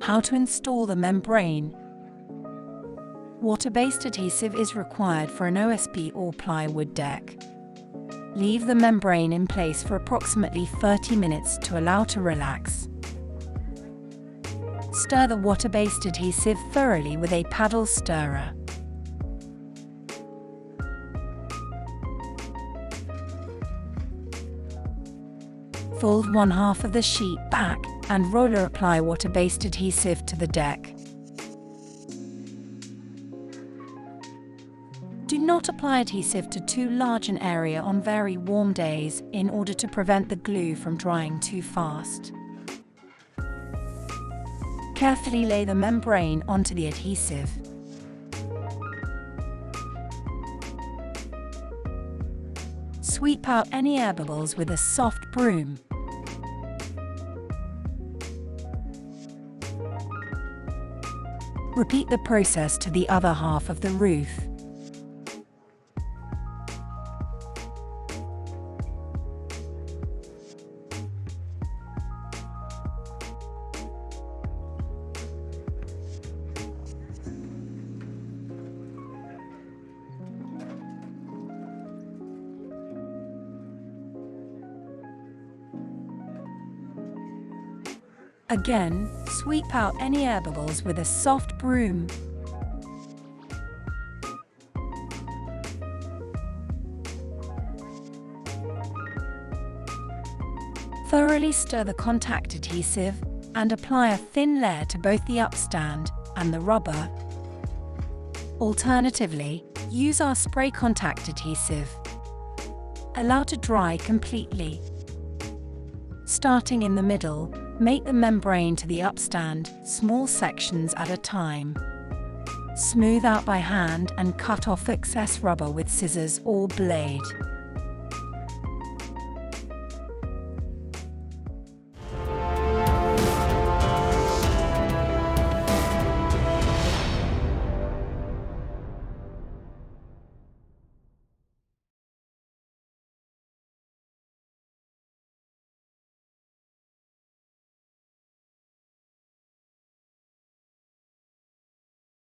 How to install the membrane. Water-based adhesive is required for an OSB or plywood deck. Leave the membrane in place for approximately 30 minutes to allow to relax. Stir the water-based adhesive thoroughly with a paddle stirrer. Fold one half of the sheet back and roller apply water-based adhesive to the deck. Do not apply adhesive to too large an area on very warm days in order to prevent the glue from drying too fast. Carefully lay the membrane onto the adhesive. Sweep out any air bubbles with a soft broom. Repeat the process to the other half of the roof. Again, sweep out any air bubbles with a soft broom. Thoroughly stir the contact adhesive and apply a thin layer to both the upstand and the rubber. Alternatively, use our spray contact adhesive. Allow to dry completely. Starting in the middle, make the membrane to the upstand, small sections at a time. Smooth out by hand and cut off excess rubber with scissors or blade.